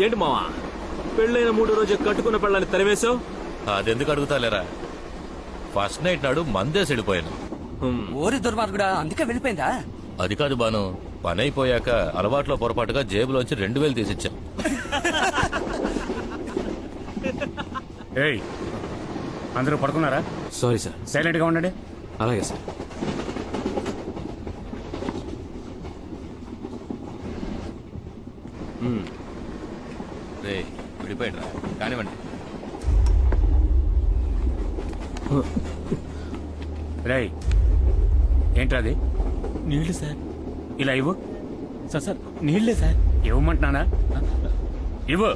ఏంటి మావా, పెళ్ళైన 3 రోజు కట్టుకున్న పెళ్ళని తరివేశావు? అదెందుకు అడుగుతాలేరా, ఫస్ట్ నైట్ నాడు మందేసి వెళ్ళిపోయాను. ఓరి దుర్మార్గుడా, అందుకే వెళ్ళిపోయిందా? అది కాదు బాను, పని అయిపోయాక అలవాట్లో పొరపాటుగా జేబులోంచి 2000 తీసిచ్చా. ఏయ్, అందరూ పడుకున్నారా? Sorry sir. సైలెంట్ గా ఉండండి. అలాగే సార్. రే విడిపోయాడు రా, కానివ్వండి. రేయ్, ఏంట్రా అది? నీళ్లు సార్. ఇలా ఇవ్వు. సార్ నీళ్లే సార్. ఇవ్వమంటున్నానా? ఇవ్వు.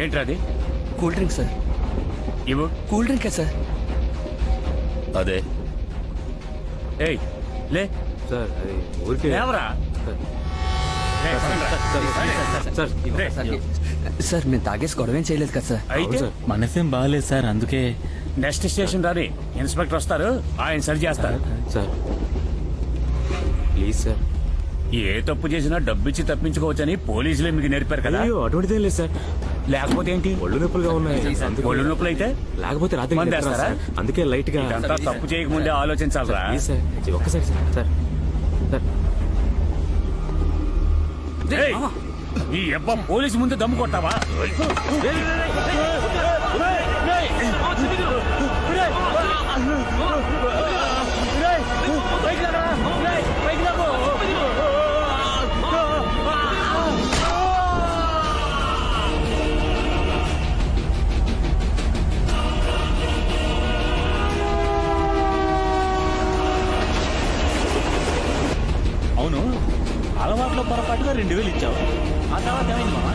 ఏంట్రా అది? Cool drink sir. ఇవ్వు. కూల్ డ్రింకే సార్. అదే. ఏయ్ లే సార్ అది ఊరికే. లేవరా. రేయ్, సార్ రేయ్, సార్ నేను తాగేసి గొడవేం చేయలేదు కదా సార్. అయితే మనసేం బాగాలేదు సార్, అందుకే. నెక్స్ట్ స్టేషన్ రాని ఇన్స్పెక్టర్ వస్తారు, ఆయన సరి చేస్తారు. Sir please sir. ఏ తప్పు చేసినా డబ్బిచ్చి తప్పించుకోవచ్చని పోలీసులే మీకు నేర్పారు కదా. అయ్యో అటువంటిదేం లేదు సార్. లేకపోతే ఏంటి? ఒళ్ళు నొప్పులుగా ఉన్నాయి. ఒళ్ళు నొప్పులు అయితే లేకపోతే రాత్రి మందు నిద్ర రాదు వేస్తారా? సార్. అందుకే లైట్ గా. ఇదంతా తప్పు చేయకముందే ఆలోచించాలరా. ప్లీజ్ సార్, ఇది ఒక్కసారి సార్. సార్ సార్ ఏయ్, ఈ అబ్బా పోలీసు ముందు దమ్ము కొట్టావా? అవును, అలవాట్లో పొరపాటుగా 2000 ఇచ్చావు. ఆ తర్వాత ఏమైంది మామ?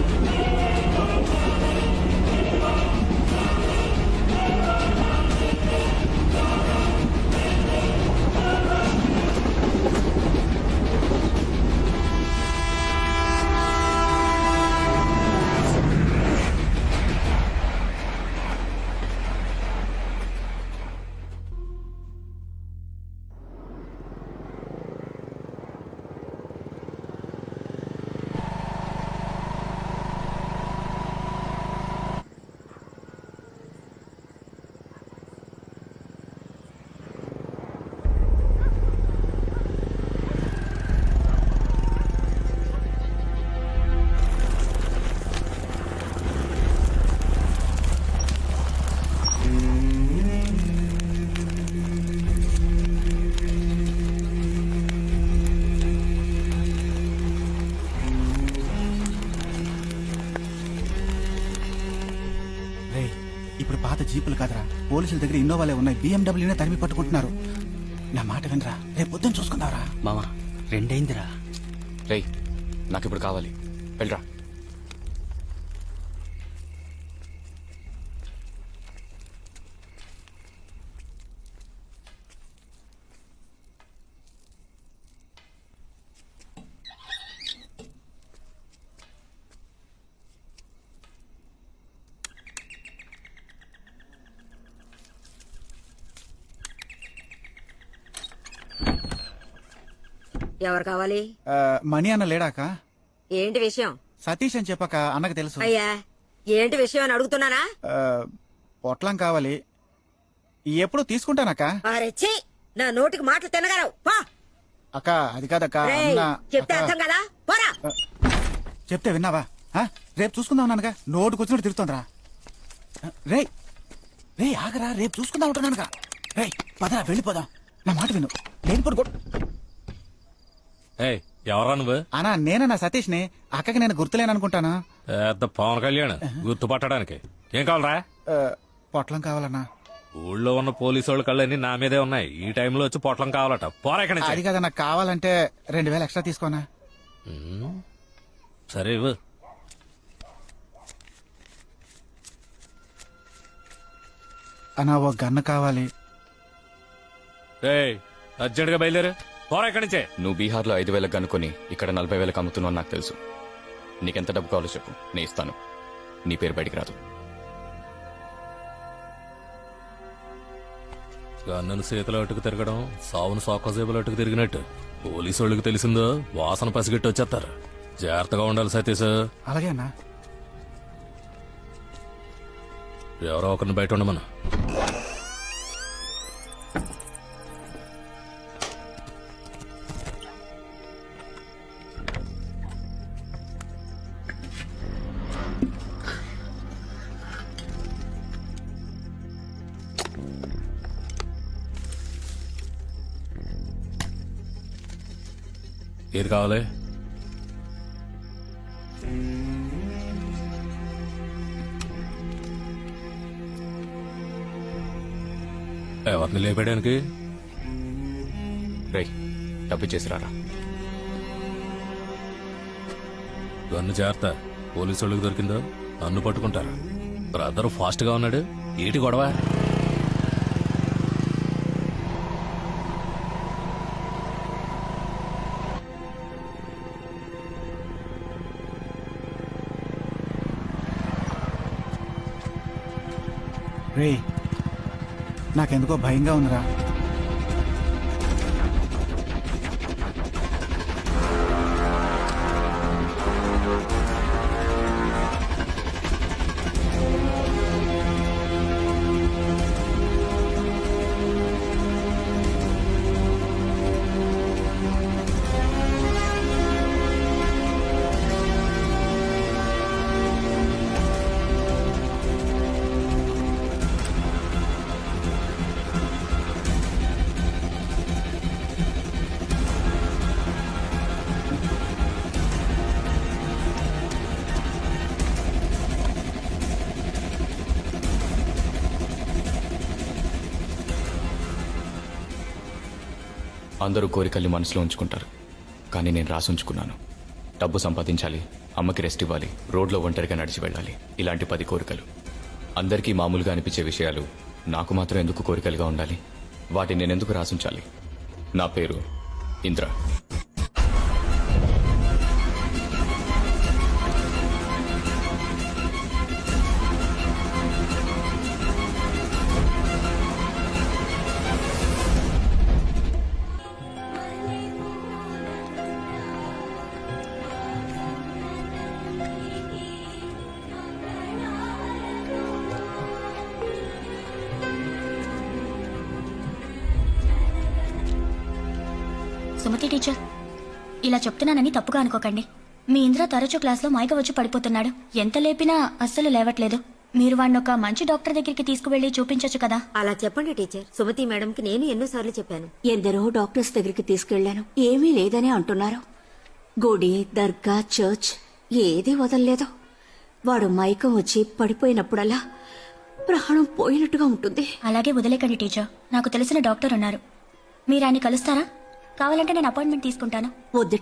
ఇప్పుడు పాత జీపులు కాదరా, పోలీసుల దగ్గర ఇన్నోవాలే ఉన్నాయి. BMW తరిమి పట్టుకుంటున్నారు. నా మాట వినరా, రేపు పొద్దున్న చూసుకుందావరా. మామా 2 అయిందిరా. రేయ్, నాకు ఇప్పుడు కావాలి, వెళ్ళరా. ఎవరు కావాలి? మణి అన్న లేడాక? ఏంటి విషయం? సతీష్ అని చెప్పాక అన్నకు తెలుసు. అయ్యా ఏంటి విషయం అని అడుగుతున్నానా? పొట్లం కావాలి, ఎప్పుడు తీసుకుంటానక్క. అరెచ్చి, నా నోటికి మాటలు తినగలవు. అక్క అది కాదక్క. చెప్తే అర్థం కదా, పోరా. చెప్తే విన్నావా? రేపు చూసుకుందాం నాన్నగా. నోటుకొచ్చినట్టు తిరుగుతోందిరా. రే రే ఆగరా, రేపు చూసుకుందాం ఉంటున్నానుగా. రే పదరా, వెళ్ళిపోదాం. నా మాట విను, లేనిపోడు. ఎవరా నువ్వు? అన్నా నేనన్నా సతీష్ ని. అక్కకి నేను గుర్తులేననుకుంటానా? పెద్ద పవన్ కళ్యాణ్ గుర్తుపట్టడానికి. ఏం కావాలరా? పొట్లం కావాలన్నా. ఊళ్ళో ఉన్న పోలీసు వాళ్ళ కళ్ళన్నీ నా మీదే ఉన్నాయి. ఈ టైంలో వచ్చి పొట్లం కావాలట. పోరా ఇక్కడి నుంచి. అది కదా, నాకు కావాలంటే 2000 ఎక్స్ట్రా తీసుకోనా? సరే ఇవ్వు. అన్నా ఓ గన్ను కావాలి. అర్జెంట్ గా బయలుదేరు, పోరా ఇక్కడి నుంచే. నువ్వు బీహార్లో 5000 కనుక్కొని ఇక్కడ 40,000 అమ్ముతున్నావు నాకు తెలుసు. నీకెంత డబ్బు కావాలో చెప్పు, నేను ఇస్తాను. నీ పేరు బయటికి రాదు. గన్నును చేతిలో అటుకు తిరగడం సావును సోకజేబులో అటుకు తిరిగినట్టు పోలీసు వాళ్ళకి తెలిసిందో వాసన పసిగట్టి వచ్చేస్తారు. జాగ్రత్తగా ఉండాలి సతీష్. అలాగే అన్నా. ఎవరో ఒకరిని బయట ఉండమను. ఏది కావాలి? ఎవరిని లేపేయడానికి? రేయ్ డబ్బిచ్చేసి రారా. గన్ను జాగ్రత్త, పోలీసు వాళ్ళకి దొరికిందో నన్ను పట్టుకుంటారు. బ్రదర్ ఫాస్ట్ గా ఉన్నాడు, ఏటి గొడవ? రే నాకెందుకో భయంగా ఉందిరా. అందరూ కోరికల్ని మనసులో ఉంచుకుంటారు, కానీ నేను రాసి ఉంచుకున్నాను. డబ్బు సంపాదించాలి, అమ్మకి రెస్ట్ ఇవ్వాలి, రోడ్లో ఒంటరిగా నడిచి వెళ్ళాలి. ఇలాంటి 10 కోరికలు. అందరికీ మామూలుగా అనిపించే విషయాలు నాకు మాత్రం ఎందుకు కోరికలుగా ఉండాలి? వాటిని నేనెందుకు రాసుంచాలి? నా పేరు ఇంద్ర. సుమతి టీచర్, ఇలా చెప్తున్నానని తప్పుగా అనుకోకండి. మీ ఇంద్ర తరచూ క్లాస్లో మైక వచ్చి పడిపోతున్నాడు. ఎంత లేపినా అస్సలు లేవట్లేదు. మీరు వాడిని ఒక మంచి డాక్టర్ దగ్గరికి తీసుకువెళ్లి చూపించొచ్చు కదా. అలా చెప్పండి టీచర్. సుమతి మేడంకి నేను ఎన్నోసార్లు చెప్పాను. ఎందరో డాక్టర్స్ దగ్గరికి తీసుకెళ్లాను, ఏమీ లేదని అంటున్నారు. గుడి, దర్గా, చర్చ్ ఏదీ వదల్లేదు. వాడు మైకం వచ్చి పడిపోయినప్పుడల్లా ప్రాణం పోయినట్టుగా ఉంటుంది. అలాగే వదిలేకండి టీచర్. నాకు తెలిసిన డాక్టర్ ఉన్నారు, మీరు ఆయన కలుస్తారా? కావాలంటే నేను అపాయింట్మెంట్ తీసుకుంటాను. వద్దు